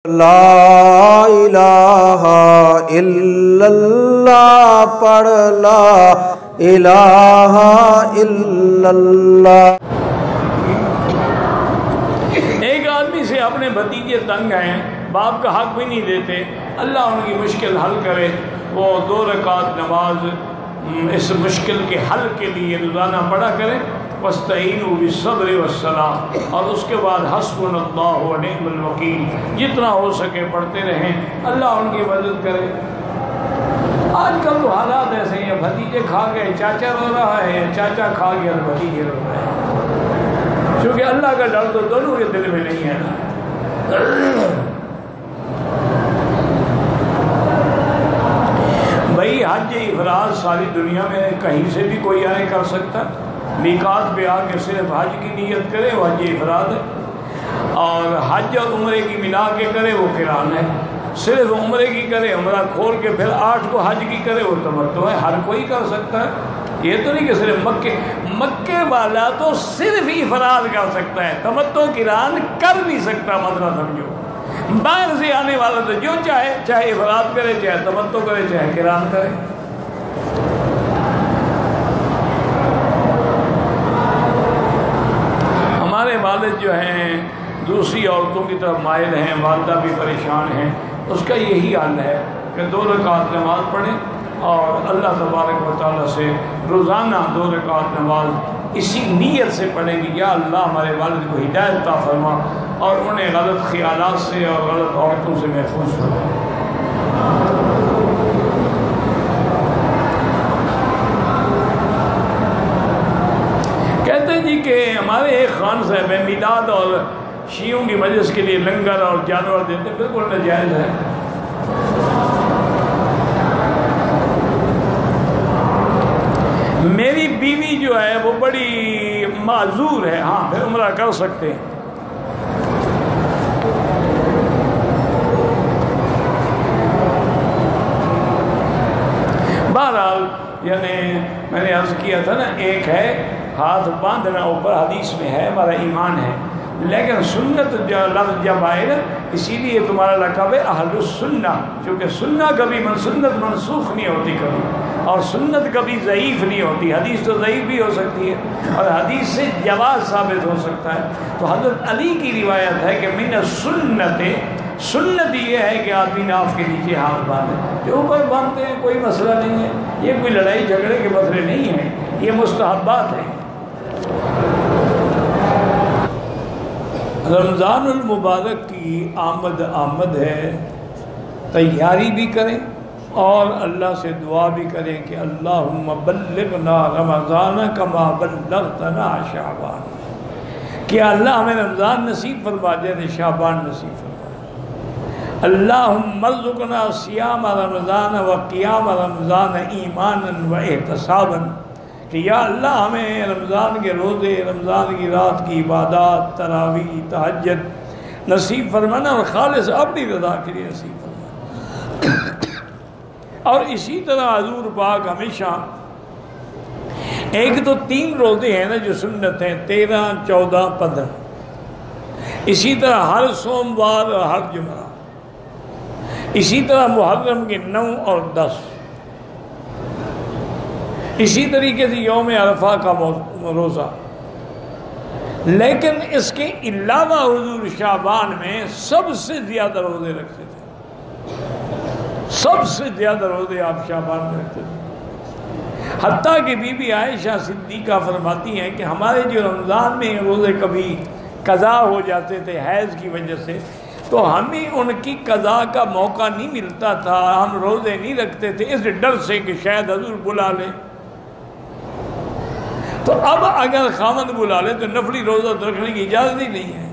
لا الہ الا اللہ پڑھ لا الہ الا اللہ۔ ایک آدمی سے اپنے بھتیجے تنگ ہیں، باپ کا حق بھی نہیں دیتے، اللہ ان کی مشکل حل کرے۔ وہ 2 رکعت نماز اس مشکل کے حل کے لیے روزانہ پڑھا کرے، وَاسْتَعِينُوا بِالصَّبْرِ وَالصَّلَاةِ، اور اس کے بعد حسبنا اللہ ونعم الوکیل، جتنا ہو سکے پڑھتے رہیں، اللہ ان کی مدد کرے۔ آج کل تو حالات ایسے ہیں، بھتیجے کھا گئے چاچا رو رہا ہے، یا چاچا کھا گیا تو بھتیجے رو رہے ہیں، کیونکہ اللہ کا ڈر تو دونوں کے دل میں نہیں ہے نا۔ بھائی حج افراد ساری دنیا میں کہیں سے بھی کوئی آئے کر سکتا، میقات پہ آ کے صرف حج کی نیت کرے وہ حج افراد ہے، اور حج اور عمرے کی ملا کے کرے وہ قران ہے، صرف عمرے کی کرے عمرہ کھول کے پھر 8 کو حج کی کرے وہ تمتع ہے، ہر کوئی کر سکتا ہے۔ یہ تو نہیں کہ صرف مکے والا تو صرف افراد کر سکتا ہے، تمتع قران کر نہیں سکتا، مسئلہ سمجھو۔ باہر سے آنے والا تو جو چاہے افراد کرے، چاہے تمتع کرے، چاہے قران کرے۔ ہمارے والد جو ہیں دوسری عورتوں کی طرف مائل ہیں، والدہ بھی پریشان ہیں، اس کا یہی حل ہے کہ 2 رکعت نماز پڑھیں اور اللہ تبارک و تعالیٰ سے روزانہ 2 رکعت نماز اسی نیت سے پڑھیں گی، یا اللہ ہمارے والد کو ہدایت عطا فرما اور انہیں غلط خیالات سے اور غلط عورتوں سے محفوظ فرما۔ کہتے ہیں جی کہ ہمارے ایک خان صاحب ہیں، میلاد اور شیعوں کی مجلس کے لیے لنگر اور جانور دیتے ہیں، بالکل ناجائز ہے۔ میری بیوی جو ہے وہ بڑی معذور ہے، ہاں پھر عمرہ کر سکتے ہیں۔ بہرحال یعنی میں نے عرض کیا تھا نا، ایک ہے ہاتھ باندھنا اوپر، حدیث میں ہے، ہمارا ایمان ہے، لیکن سنت لفظ جب آئے نا، اسی لیے تمہارا لقب ہے اہل السنہ، کیونکہ سنہ کبھی سنت منسوخ نہیں ہوتی کبھی، اور سنت کبھی ضعیف نہیں ہوتی، حدیث تو ضعیف بھی ہو سکتی ہے اور حدیث سے جواز ثابت ہو سکتا ہے۔ تو حضرت علی کی روایت ہے کہ من السنت، سنت یہ ہے کہ آدمی ناف کے نیچے ہاتھ باندھے، جو اوپر باندھتے ہیں کوئی مسئلہ نہیں ہے، یہ کوئی لڑائی جھگڑے کے مسئلے نہیں ہیں، یہ مستحبات ہیں۔ رمضان المبارک کی آمد ہے، تیاری بھی کریں اور اللہ سے دعا بھی کریں کہ اللہم بلغنا رمضان کما بلغتنا شعبان، کہ اللہ ہمیں رمضان نصیب فرما دے، شعبان نصیب فرما۔ اللہم ارزقنا صیام رمضان و قیام رمضان ایمانا و احتسابا، کہ یا اللہ ہمیں رمضان کے روزے، رمضان کی رات کی عبادات، تراویح، تہجد نصیب فرمانا، اور خالص اپنی رضا کے لیے نصیب فرمانا۔ اور اسی طرح حضور پاک ہمیشہ ایک تو 3 روزے ہیں نا جو سنت ہیں، 13، 14، 15، اسی طرح ہر سوموار اور ہر جمعہ، اسی طرح محرم کے 9 اور 10، اسی طریقے سے یوم عرفہ کا روزہ۔ لیکن اس کے علاوہ حضور شعبان میں سب سے زیادہ روزے رکھتے تھے، سب سے زیادہ روزے آپ شعبان میں رکھتے تھے، حتیٰ کہ بی بی عائشہ صدیقہ فرماتی ہیں کہ ہمارے جو رمضان میں روزے کبھی قضا ہو جاتے تھے حیض کی وجہ سے، تو ہمیں ان کی قضا کا موقع نہیں ملتا تھا، ہم روزے نہیں رکھتے تھے اس ڈر سے کہ شاید حضور بلا لیں۔ تو اب اگر خاوند بلا لے تو نفلی روزہ رکھنے کی اجازت ہی نہیں ہے،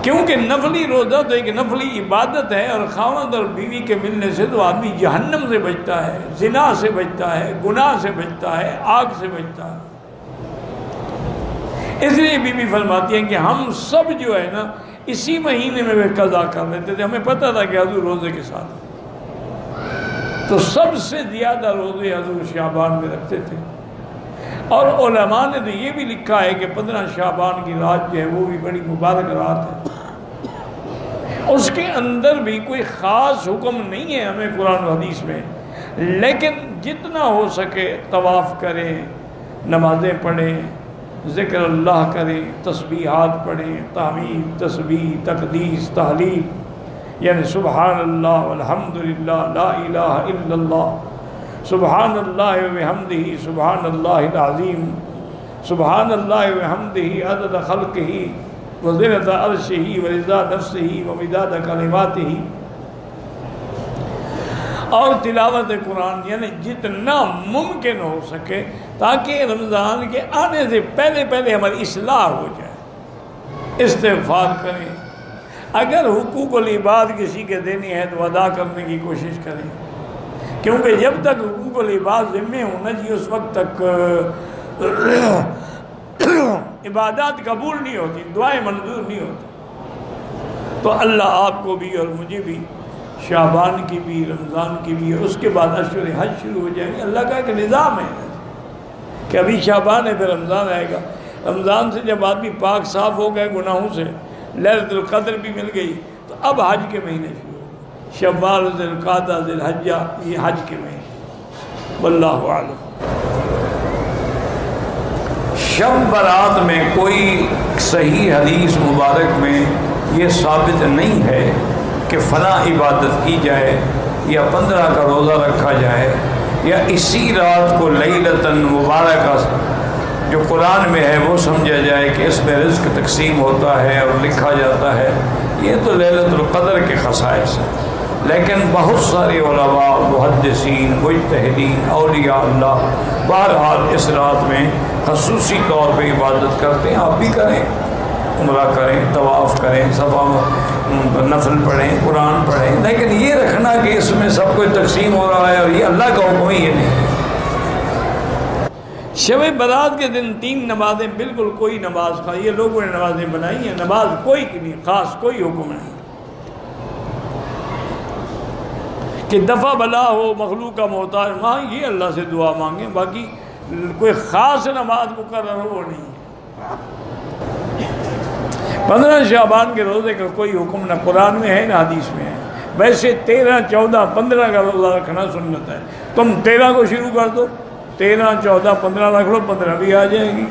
کیونکہ نفلی روزہ تو ایک نفلی عبادت ہے، اور خاوند اور بیوی کے ملنے سے تو آدمی جہنم سے بچتا ہے، زنا سے بچتا ہے، گناہ سے بچتا ہے، آگ سے بچتا ہے۔ اس لیے بی بی فرماتی ہیں کہ ہم سب جو ہے نا اسی مہینے میں قضا کر لیتے تھے، ہمیں پتہ تھا کہ حضور روزے کے ساتھ، تو سب سے زیادہ روزے حضور شعبان میں رکھتے تھے۔ اور علماء نے تو یہ بھی لکھا ہے کہ 15 شعبان کی رات جو ہے وہ بھی بڑی مبارک رات ہے۔ اس کے اندر بھی کوئی خاص حکم نہیں ہے ہمیں قرآن و حدیث میں، لیکن جتنا ہو سکے طواف کریں، نمازیں پڑھیں، ذکر اللہ کریں، تسبیحات پڑھیں، تحمید، تسبیح، تقدیس، تحلیل، یعنی سبحان اللہ والحمدللہ لا الہ الا اللہ، سبحان اللہ وبحمدہ سبحان اللہ العظیم، سبحان اللہ وبحمدہ عدد خلقہ وزنۃ عرشہ ورضا نفسہ ومداد کلماتہ، اور تلاوت قرآن، یعنی جتنا ممکن ہو سکے تاکہ رمضان کے آنے سے پہلے پہلے ہماری اصلاح ہو جائے۔ استغفار کریں، اگر حقوق العباد کسی کے دینی ہے تو ادا کرنے کی کوشش کریں، کیونکہ جب تک حقوق العباد ذمے ہونا چاہیے اس وقت تک عبادات قبول نہیں ہوتی، دعائیں منظور نہیں ہوتی۔ تو اللہ آپ کو بھی اور مجھے بھی شعبان کی بھی، رمضان کی بھی، اس کے بعد اشہر حج شروع ہو جائیں گے۔ اللہ کا ایک نظام ہے کہ ابھی شعبان ہے پھر رمضان آئے گا، رمضان سے جب آدمی پاک صاف ہو گئے گناہوں سے، لیلۃ القدر بھی مل گئی، تو اب حج کے مہینے شروع ہو، شوال، ذی القعدہ، ذی الحجہ، یہ حج کے مہینے۔ واللہ اعلم۔ شب برات میں کوئی صحیح حدیث مبارک میں یہ ثابت نہیں ہے کہ فلاں عبادت کی جائے یا 15 کا روزہ رکھا جائے یا اسی رات کو لیلۃ مبارکہ جو قرآن میں ہے وہ سمجھا جائے کہ اس میں رزق تقسیم ہوتا ہے اور لکھا جاتا ہے۔ یہ تو لیلۃ القدر کے خصائص ہیں، لیکن بہت سارے علماء، محدثین، مجتہدین، اولیاء اللہ بہرحال اس رات میں خصوصی طور پہ عبادت کرتے ہیں۔ آپ بھی کریں، عمرہ کریں، طواف کریں، صفا نفل پڑھیں، قرآن پڑھیں، لیکن یہ رکھنا کہ اس میں سب کچھ تقسیم ہو رہا ہے اور یہ اللہ کا حکم ہی نہیں۔ شب برات کے دن 3 نمازیں، بالکل کوئی نماز کا، یہ لوگوں نے نمازیں بنائی ہیں، نماز کوئی کی نہیں، خاص کوئی حکم نہیں کہ دفع بلا ہو، مخلوق کا محتاج، ہاں یہ اللہ سے دعا مانگیں، باقی کوئی خاص نماز مقرر ہو وہ نہیں ہے۔ 15 شعبان کے روزے کا کوئی حکم نہ قرآن میں ہے نہ حدیث میں ہے۔ ویسے 13، 14، 15 کا روزہ رکھنا سنت ہے، تم 13 کو شروع کر دو، 13، 14، 15 رکھ لو، 15 بھی آ جائے گی۔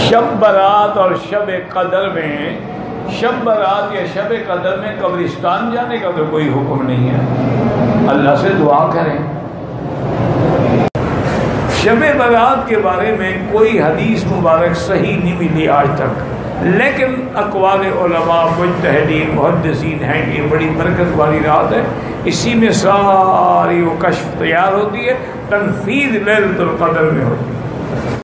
شب برات اور شب قدر میں، شب برات یا شب قدر میں قبرستان جانے کا تو کوئی حکم نہیں ہے، اللہ سے دعا کریں۔ شب برات کے بارے میں کوئی حدیث مبارک صحیح نہیں ملی آج تک، لیکن اقوال علماء، مجتہدین، محدثین ہیں کہ یہ بڑی برکت والی رات ہے، اسی میں ساری وہ کشف تیار ہوتی ہے، تنفیذ لیلۃ القدر میں ہوتی ہے۔